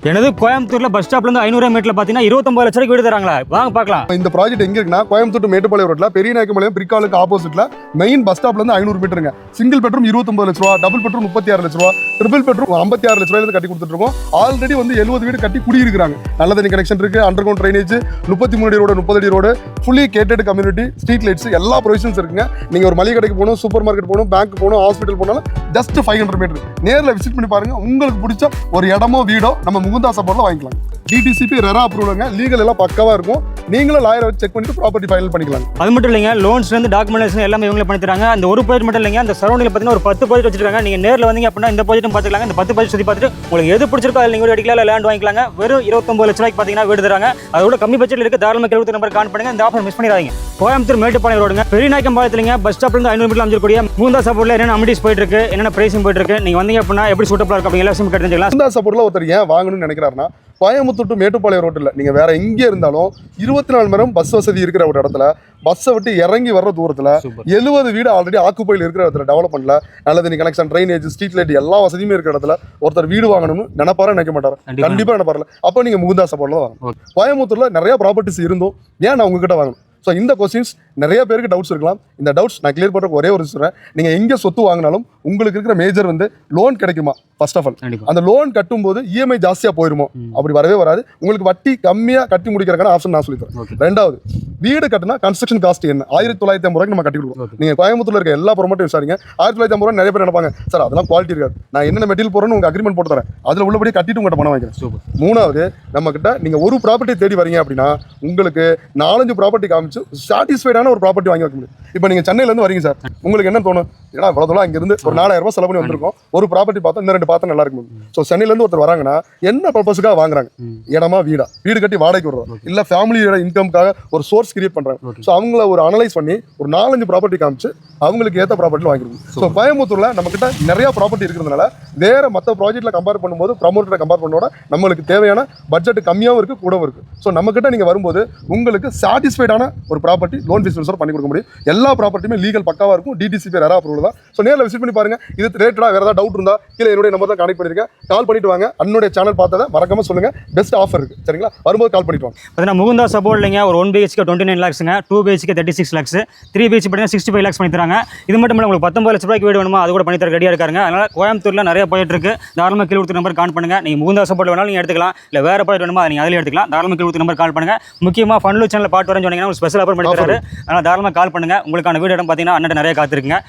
எனது கோயம்புத்தூர்ல பஸ் ஸ்டாப்ல இருந்து 500 மீட்டர்ல பாத்தீங்கன்னா 29 லட்சம் ரூபாய்க்கு வீடு தராங்களா? வாங்க பார்க்கலாம். இந்த ப்ராஜெக்ட் எங்க இருக்குன்னா கோயம்புத்தூர் மேட்டுப்பாளையம் ரோட்ல பெரியநாயக்கம்பாளையம் பிரிக்காலுக்கு ஆப்போசிட்ல மெயின் பஸ் ஸ்டாப்ல இருந்து 500 மீட்டருங்க. சிங்கிள் பெட்ரூம் 29 லட்ச ரூபா, டபுள் பெட்ரூம் 36 லட்ச ரூபா, ட்ரிபிள் பெட்ரூம் 56 லட்ச ரூபாயில கட்டி கொடுத்துட்டு இருக்கோம். ஆல்ரெடி வந்து 70 வீடு கட்டி குடியிருக்காங்க. நல்ல தண்ணி கனெக்ஷன் இருக்கு, அண்டர் கிரவுண்ட் ட்ரைனேஜ், 33 அடி ரோடு, 30 அடி road, fully gated community, street lights, எல்லா ப்ரொவிஷன்ஸ் இருக்குங்க. நீங்க ஒரு மளிகை கடைக்கு போகணும், சூப்பர் மார்க்கெட் போகணும், பேங்க் போகணும், ஹாஸ்பிட்டல் போனாலும் ஜஸ்ட் 500 மீட்டர் நேரில் விசிட் பண்ணி பாருங்க. உங்களுக்கு பிடிச்ச ஒரு இடமோ வீடோ நம்ம முகுந்தா சப்போர்ட்ல வாங்கிக்கலாம். DTCP ரெரா அப்ரூவ்டுங்க, லீகல் எல்லாம் பக்கவா இருக்கும். நீங்களும் லாயரை வச்சு செக் பண்ணிட்டு ப்ராப்பர்ட்டி ஃபைனல் பண்ணிக்கலாம். அது மட்டும் இல்லைங்க, லோன்ஸ்ல இருந்து டாக்குமெண்டேஷன் எல்லாமே இவங்களே பண்ணி தராங்க. அந்த ஒரு ப்ராஜெக்ட் மட்டும் இல்லைங்க, அந்த சரௌண்டிங்ல பார்த்தீங்கன்னா ஒரு 10 ப்ராஜெக்ட் வச்சிருக்காங்க. நீங்க நேரில் வந்தீங்க அப்படின்னா இந்த ப்ராஜெக்ட்டும் பார்த்துக்கலாம். இந்த 10 ப்ராஜெக்ட் சுற்றி பார்த்துட்டு உங்களுக்கு எது பிடிச்சிருக்கோ அதில் நீங்கள் அடிக்கலாம், லேண்ட் வாங்கிக்கலாங்க. வெறும் 29 லட்ச ரூபாய்க்கு பார்த்தீங்கன்னா வீடு தராங்க. அதோட கம்மி பட்ஜெட்ல இருக்கு. தாராளமாக 70 நம்பர் கான் பண்ணுங்க. இந்த ஆஃபர் மிஸ் பண்ணிடாதீங்க. கோயம்புத்தூர் மேட்டுப்பாளையம் ரோடுங்க, பெரியநாயக்கம்பாளையத்துலங்க பஸ் ஸ்டாப்ல இருந்து 500 மீட்டர் அமைஞ்சிருக்கூடிய முகுந்தா சப்போர்ட்ல என்னென்ன அமிட்டிஸ் போயிட்டு இருக்கு, என்னென்ன பிரைசிங் போயிட்டு இருக்கு, நீங்க வந்தீங்க அப்படின்னா எப்படி சூட்டபிளா இருக்கு அப்படிங்கிற விஷயம் தெரிஞ்சுக்கலாம். முகுந்தா சப்போர்ட்ல ஒருத்தர் ஏன் வாங்கணும்னு நினைக்கிறாருன்னா, கோயம்புத்தூர் டு மேட்டுப்பாளையம் ரோட்டில் நீங்கள் வேற எங்கே இருந்தாலும் 24 மணி நேரம் பஸ் வசதி இருக்கிற ஒரு இடத்துல, பஸ்ஸை விட்டு இறங்கி வர்ற தூரத்தில் 70 வீடு ஆல்ரெடி ஆக்குப்பையில் இருக்கிற இடத்துல, டெவலப்மெண்ட்ல நல்ல தண்ணி கனெக்ஷன், ட்ரைனேஜ், ஸ்ட்ரீட் லைட் எல்லா வசதியுமே இருக்கிற இடத்துல ஒருத்தர் வீடு வாங்கணும்னு நினைக்க மாட்டாரு. கண்டிப்பாக நினைப்பாருல. அப்போ நீங்கள் முகுந்தா சப்போர்ட்ல வாங்க. கோயம்புத்தூர்ல நிறைய ப்ராப்பர்ட்டிஸ் இருந்தும் ஏன் நான் உங்ககிட்ட வாங்கணும்? ஸோ இந்த கொஸ்டின்ஸ் நிறைய பேருக்கு டவுட்ஸ் இருக்கலாம். இந்த டவுட்ஸ் நான் கிளியர் பண்ணுறதுக்கு ஒரே ஒரு சொல்கிறேன். நீங்கள் எங்கே சொத்து வாங்கினாலும் உங்களுக்கு இருக்கிற மேஜர் வந்து லோன் கிடைக்குமா? ஃபர்ஸ்ட் ஆஃப் ஆல் அந்த லோன் கட்டும்போது இஎம்ஐ ஜாஸ்தியாக போயிருமோ? அப்படி வரவே வராது. உங்களுக்கு வட்டி கம்மியாக கட்டி முடிக்கிறதுக்கான ஆப்ஷன் நான் சொல்லித்தரேன். ரெண்டாவது, வீடு கட்டினா கன்ஸ்ட்ரக்ஷன் காஸ்ட் என்ன? 1950 ரூபாய்க்கு நம்ம கட்டி கொடுப்போம். நீங்கள் கோயம்புத்தூர்ல இருக்க எல்லா ப்ரொமோட்டும் விசாரிங்க. 1950 ரூபாய் நிறைய பேர் நினைப்பாங்க, சார் அதெல்லாம் குவாலிட்டி இருக்காது. நான் என்னென்ன மெட்டீரியல் போகிறேன்னு உங்களுக்கு அக்ரிமெண்ட் போட்டு தரேன். அதில் உள்ளபடி கட்டிட்டு உங்கள்கிட்ட பணம் வாங்கிக்கிறேன். மூணாவது, நம்ம கிட்ட நீங்கள் ஒரு ப்ராப்பர்ட்டி தேடி வரீங்க அப்படின்னா உங்களுக்கு 4-5 ப்ராப்பர்ட்டி காமிச்சு சாட்டிஸ்ஃபைடான ஒரு ப்ராப்பர்ட்டி வாங்கி வைக்க முடியும். இப்போ நீங்கள் சென்னையிலேருந்து வரீங்க சார், உங்களுக்கு என்ன தோணும்? ஏன்னா இவ்வளோ தூரம் இங்கிருந்து ஒரு 4000 ரூபாய் செலவு பண்ணி வந்திருக்கோம், ஒரு ப்ராப்பர்ட்டி பார்த்தா இந்த 2 பார்த்தா நல்லா இருக்கும். ஸோ சென்னையிலேருந்து ஒருத்தர் வராங்கன்னா என்ன பர்பஸுக்காக வாங்குறாங்க? இடமா வீடா? வீடு கட்டி வாடகைக்கு விடுறோம், இல்லை ஃபேமிலியோட இன்கம்காக ஒரு சோர்ஸ் கிரியேட் பண்ணுறாங்க. ஸோ அவங்கள ஒரு அனலைஸ் பண்ணி ஒரு 4-5 ப்ராப்பர்ட்டி காமிச்சு அவங்களுக்கு ஏற்ற ப்ராப்பர்ட்டி வாங்கிருக்கும். ஸோ கோயம்புத்தூர்ல நம்ம கிட்ட நிறைய ப்ராப்பர்ட்டி இருக்கிறதுனால வேற மற்ற ப்ராஜெக்ட்ல கம்பேர் பண்ணும்போது, ப்ரமோட்டரை கம்பேர் பண்ணோட நம்மளுக்கு தேவையான பட்ஜெட் கம்மியாகவும் இருக்கு, கூடவும் இருக்கு. ஸோ நம்ம கிட்ட நீங்க வரும்போது உங்களுக்கு சாட்டிஸ்ஃபைடான ஒரு ப்ராப்பர்ட்டி லோன் ஃபீஸ் பண்ணி கொடுக்க முடியும். எல்லா ப்ராப்பர்ட்டியுமே லீகல் பக்காவா இருக்கும். DTCP ரெரா அப்ரூவல் தான். ஸோ நேரில் விசிட் பண்ணி பாருங்க. இது ரேட்டடா வேற ஏதாவது டவுட் இருந்தா கீழே என்னுடைய நம்பர் தான் கனெக்ட் பண்ணிருக்கேன். கால் பண்ணிட்டு வாங்க. அண்ணனுடைய சேனல் பார்த்ததை மறக்காம சொல்லுங்க. பெஸ்ட் ஆஃபர் இருக்கு, சரிங்களா? வரும்போது கால் பண்ணிட்டு வாங்க. பார்த்தீங்கன்னா முகுந்தா சப்போர்ட் இல்லைங்க, ஒரு 1 BHK 29 லேக்ஸுங்க, 2 BHK 36 லேக்ஸ், 3 BHK பார்த்தீங்கன்னா 65 லேக்ஸ் பண்ணி தராங்க. இது மட்டும் இல்லை, உங்களுக்கு 19 லட்ச ரூபாய்க்கு வீடு வேணுமா அது கூட பண்ணி தர ரெடியாக இருக்காங்க. அதனால கோயம்புத்தூர்ல நிறைய போயிட்டு இருக்கு. தாராளமாக கீழே கொடுத்த நம்பர் கால் பண்ணுங்க. நீங்கள் முகுந்தா சப்போர்ட் வேணாலும் நீங்கள் எடுத்துக்கலாம், இல்லை வேற ப்ராஜெக்ட் வேணுமா அதை நீங்கள் அதில் எடுத்துக்கலாம். தாராளமாக கீழே கொடுத்த நம்பர் கால் பண்ணுங்க. முக்கியமாக ஃபன்லு சேனல் பாட்டு வரேன்னு சொன்னீங்கன்னா ஒரு ஸ்பெஷல் ஆஃபர் பண்ணி தராரு. அதனால் தாராளமாக கால் பண்ணுங்க. உங்களுக்கான வீடு இடம் பார்த்தீங்கன்னா அண்ணன் நிறைய காத்திருக்குங்க.